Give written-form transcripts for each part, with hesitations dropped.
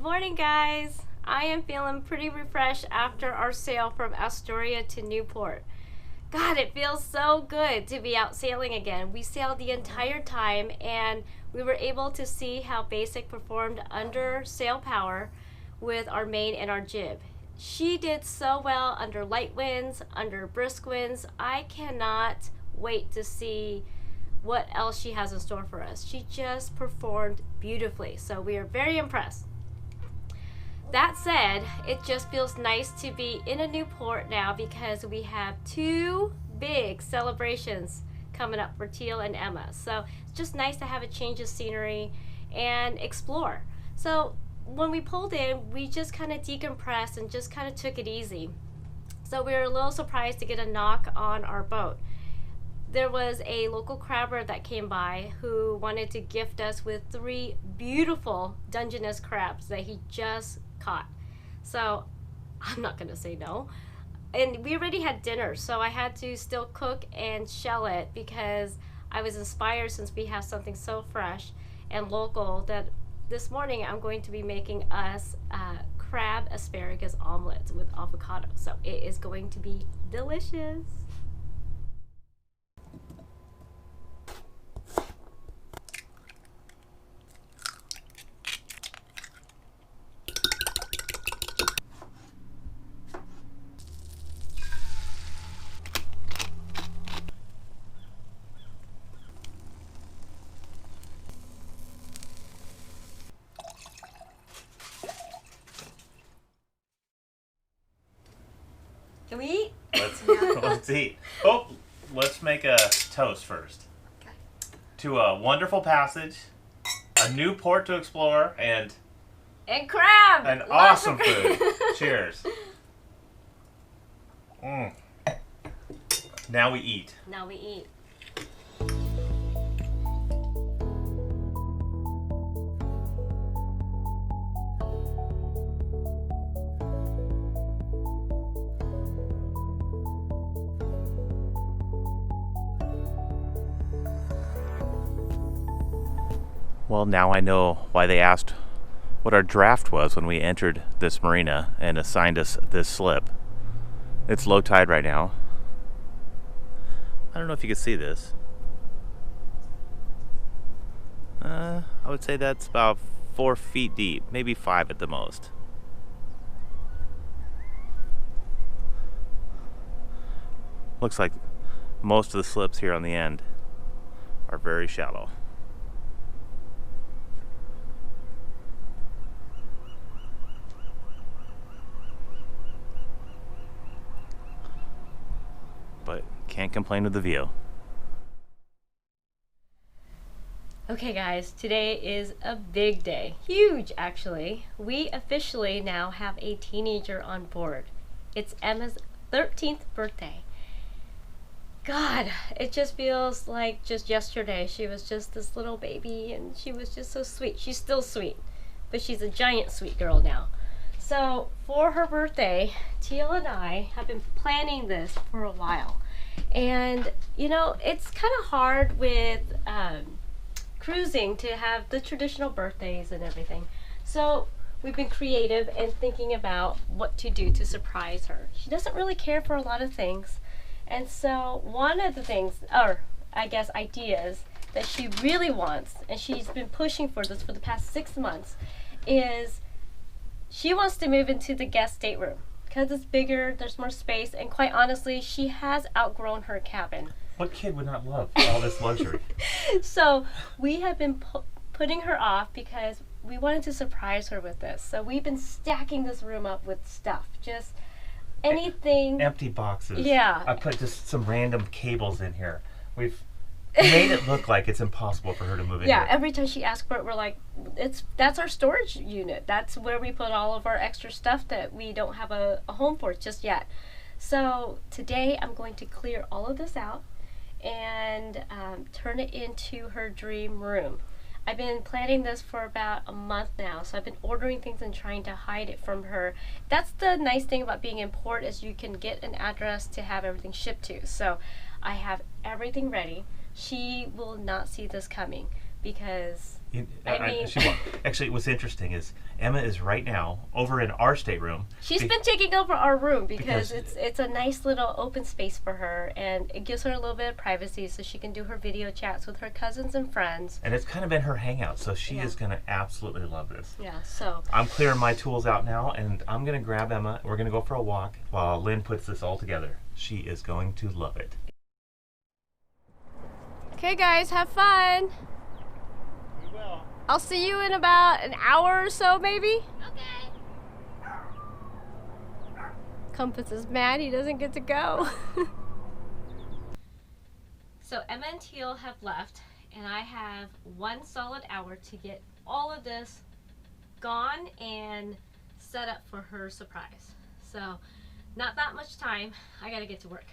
morning, guys. I am feeling pretty refreshed after our sail from Astoria to Newport. God, it feels so good to be out sailing again. We sailed the entire time and we were able to see how Basik performed under sail power with our main and our jib. She did so well under light winds, under brisk winds. I cannot wait to see what else she has in store for us. She just performed beautifully, so we are very impressed. That said, it just feels nice to be in a new port now because we have two big celebrations coming up for Teal and Emma. So it's just nice to have a change of scenery and explore. So when we pulled in, we just kind of decompressed and just kind of took it easy. So we were a little surprised to get a knock on our boat. There was a local crabber that came by who wanted to gift us with 3 beautiful Dungeness crabs that he just caught. So I'm not gonna say no. And we already had dinner, so I had to still cook and shell it because I was inspired, since we have something so fresh and local, that this morning I'm going to be making us crab asparagus omelets with avocado. So it is going to be delicious. Can we eat? Let's eat. Oh, let's make a toast first. Okay. To a wonderful passage, a new port to explore, and crab! an Lots awesome of food. Cheers. Now we eat. Now we eat. Well, now I know why they asked what our draft was when we entered this marina and assigned us this slip. It's low tide right now. I don't know if you can see this. I would say that's about 4 feet deep, maybe 5 at the most. Looks like most of the slips here on the end are very shallow. But can't complain with the view. Okay guys, today is a big day. Huge, actually. We officially now have a teenager on board. It's Emma's 13th birthday. God, it just feels like just yesterday she was just this little baby and she was just so sweet. She's still sweet, but she's a giant sweet girl now. So for her birthday, Teal and I have been planning this for a while. And you know, it's kind of hard with cruising to have the traditional birthdays and everything. So we've been creative and thinking about what to do to surprise her. She doesn't really care for a lot of things. And so one of the things, or I guess ideas, that she really wants, and she's been pushing for this for the past 6 months, is she wants to move into the guest stateroom because it's bigger, there's more space, and quite honestly, she has outgrown her cabin. What kid would not love all this luxury? So we have been putting her off because we wanted to surprise her with this. So we've been stacking this room up with stuff, just anything. Empty boxes. Yeah. I put just some random cables in here. We've made it look like it's impossible for her to move in Yeah, here. every time she asks for it, we're like, that's our storage unit. That's where we put all of our extra stuff that we don't have a home for just yet. So today I'm going to clear all of this out and turn it into her dream room. I've been planning this for about a month now, so I've been ordering things and trying to hide it from her. That's the nice thing about being in port, is you can get an address to have everything shipped to. So I have everything ready. She will not see this coming. because Actually, what's interesting is Emma is right now over in our stateroom. She's been taking over our room because it's a nice little open space for her, and it gives her a little bit of privacy so she can do her video chats with her cousins and friends. And it's kind of been her hangout, so she is going to absolutely love this. Yeah, so I'm clearing my tools out now, and I'm going to grab Emma. We're going to go for a walk while Lynn puts this all together. She is going to love it. Okay guys, have fun. We will. I'll see you in about an hour or so, maybe. Okay. Compass is mad he doesn't get to go. So Emma and Teal have left, and I have 1 solid hour to get all of this gone and set up for her surprise. So not that much time. I gotta get to work.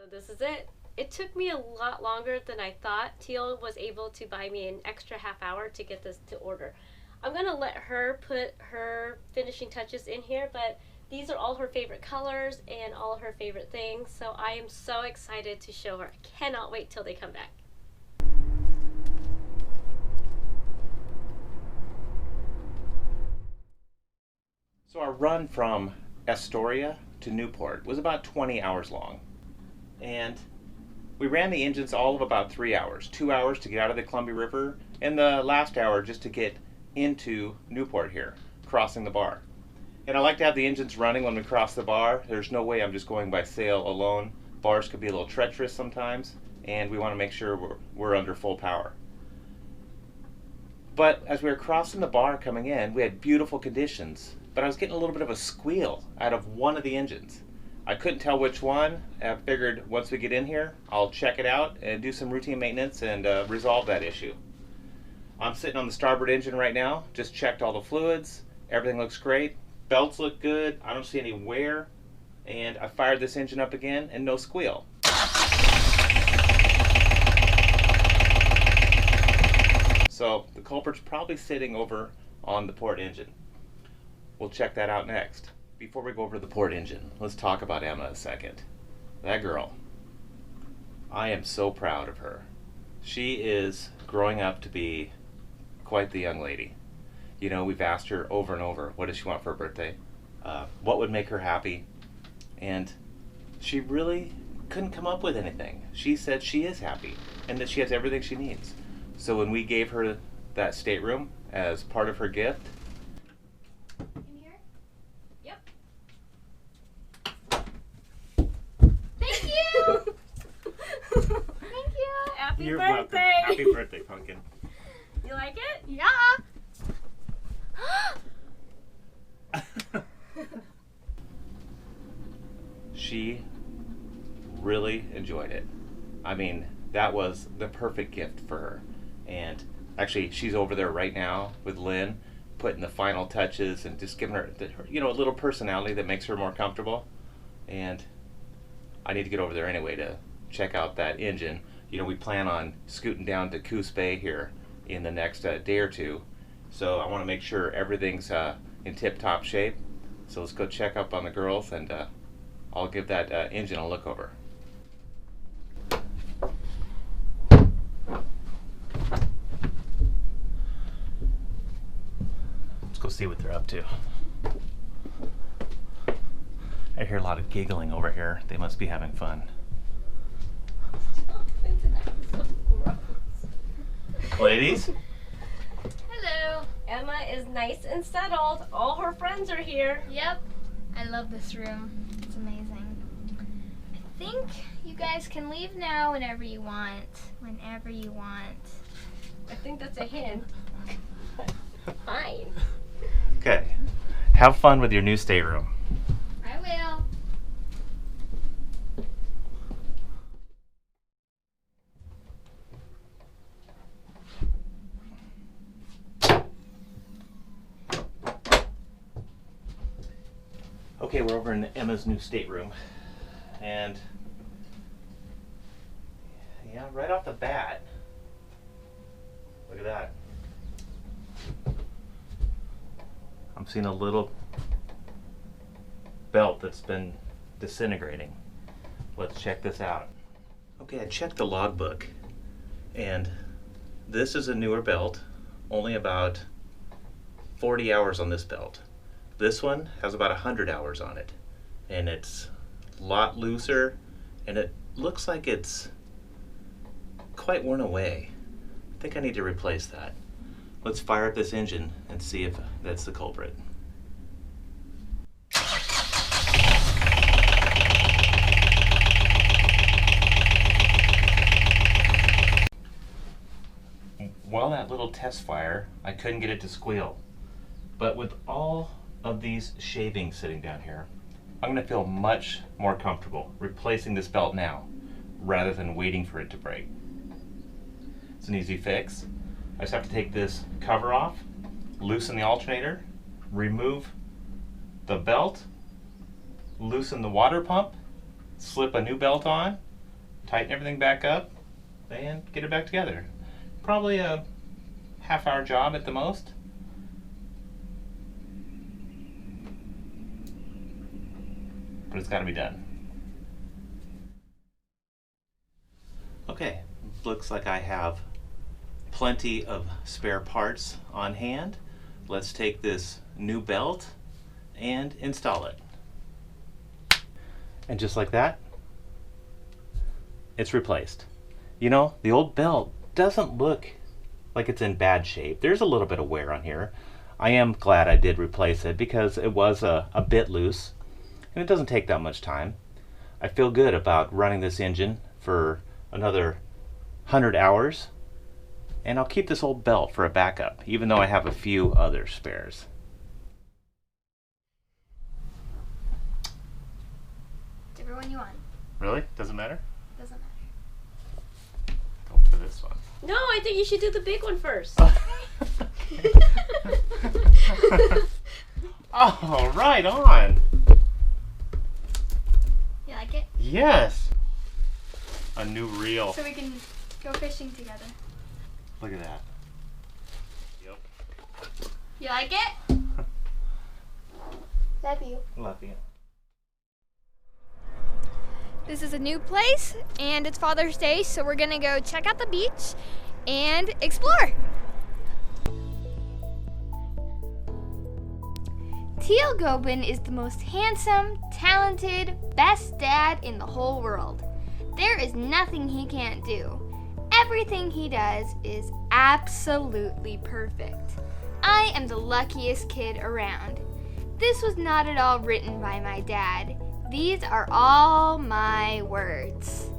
So this is it. It took me a lot longer than I thought. Teal was able to buy me an extra half hour to get this to order. I'm gonna let her put her finishing touches in here, but these are all her favorite colors and all her favorite things, so I am so excited to show her. I cannot wait till they come back. So our run from Astoria to Newport was about 20 hours long. And we ran the engines all of about 3 hours. 2 hours to get out of the Columbia River, and the last hour just to get into Newport here, crossing the bar. And I like to have the engines running when we cross the bar. There's no way I'm just going by sail alone. Bars could be a little treacherous sometimes, and we want to make sure we're under full power. But as we were crossing the bar coming in, we had beautiful conditions, but I was getting a little bit of a squeal out of one of the engines. I couldn't tell which one. I figured once we get in here, I'll check it out and do some routine maintenance and resolve that issue. I'm sitting on the starboard engine right now, just checked all the fluids, everything looks great, belts look good, I don't see any wear, and I fired this engine up again and no squeal. So the culprit's probably sitting over on the port engine. We'll check that out next. Before we go over to the port engine, let's talk about Emma a second. That girl, I am so proud of her. She is growing up to be quite the young lady. You know, we've asked her over and over, what does she want for her birthday? What would make her happy? And she really couldn't come up with anything. She said she is happy and that she has everything she needs. So when we gave her that stateroom as part of her gift, Happy you're birthday! welcome. Happy birthday, Pumpkin. You like it? Yeah. She really enjoyed it. I mean, that was the perfect gift for her. And actually, she's over there right now with Lynn, putting the final touches and just giving her, a little personality that makes her more comfortable. And I need to get over there anyway to check out that engine. We plan on scooting down to Coos Bay here in the next day or two So I want to make sure everything's in tip-top shape. So let's go check up on the girls, and I'll give that engine a look over. Let's go see what they're up to. I hear a lot of giggling over here. They must be having fun. Ladies? Hello. Emma is nice and settled. All her friends are here. Yep. I love this room. It's amazing. I think you guys can leave now whenever you want. Whenever you want. I think that's a hint. Fine. Okay. Have fun with your new stateroom. I will. Okay, we're over in Emma's new stateroom, and yeah, right off the bat, look at that. I'm seeing a little belt that's been disintegrating. Let's check this out. Okay, I checked the logbook, and this is a newer belt, only about 40 hours on this belt. This one has about 100 hours on it, and it's a lot looser, and it looks like it's quite worn away. I think I need to replace that. Let's fire up this engine and see if that's the culprit. Well, that little test fire, I couldn't get it to squeal. But with all of these shavings sitting down here, I'm going to feel much more comfortable replacing this belt now rather than waiting for it to break. It's an easy fix. I just have to take this cover off, loosen the alternator, remove the belt, loosen the water pump, slip a new belt on, tighten everything back up, and get it back together. Probably a half-hour job at the most. But it's got to be done. Okay, looks like I have plenty of spare parts on hand. Let's take this new belt and install it. And just like that, it's replaced. You know, the old belt doesn't look like it's in bad shape. There's a little bit of wear on here. I am glad I did replace it because it was a bit loose. And it doesn't take that much time. I feel good about running this engine for another 100 hours, and I'll keep this old belt for a backup, even though I have a few other spares. Whichever one you want. Really? Doesn't matter? Doesn't matter. Go for this one. No, I think you should do the big one first. Oh, right on! You like it? Yes! A new reel. So we can go fishing together. Look at that. Yep. You like it? Love you. Love you. This is a new place, and it's Father's Day, so we're gonna go check out the beach and explore. Teal Gobin is the most handsome, talented, best dad in the whole world. There is nothing he can't do. Everything he does is absolutely perfect. I am the luckiest kid around. This was not at all written by my dad. These are all my words.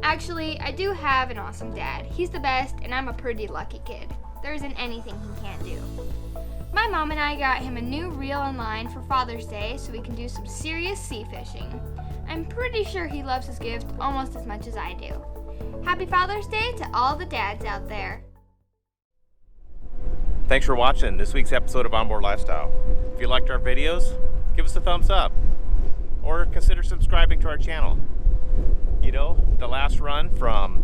Actually, I do have an awesome dad. He's the best, and I'm a pretty lucky kid. There isn't anything he can't do. My mom and I got him a new reel and line for Father's Day so we can do some serious sea fishing. I'm pretty sure he loves his gift almost as much as I do. Happy Father's Day to all the dads out there. Thanks for watching this week's episode of Onboard Lifestyle. If you liked our videos, give us a thumbs up or consider subscribing to our channel. You know, the last run from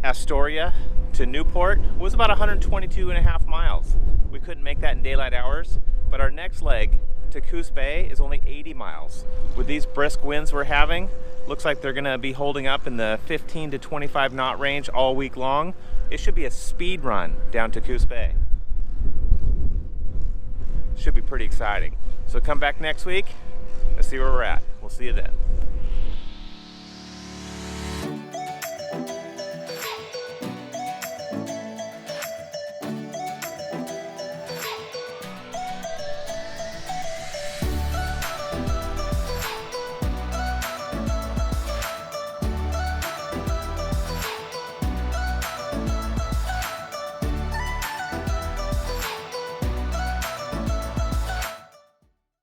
Astoria to Newport was about 122.5 miles. We couldn't make that in daylight hours, but our next leg to Coos Bay is only 80 miles. With these brisk winds we're having, looks like they're gonna be holding up in the 15 to 25 knot range all week long. It should be a speed run down to Coos Bay. Should be pretty exciting. So come back next week, let's see where we're at. We'll see you then.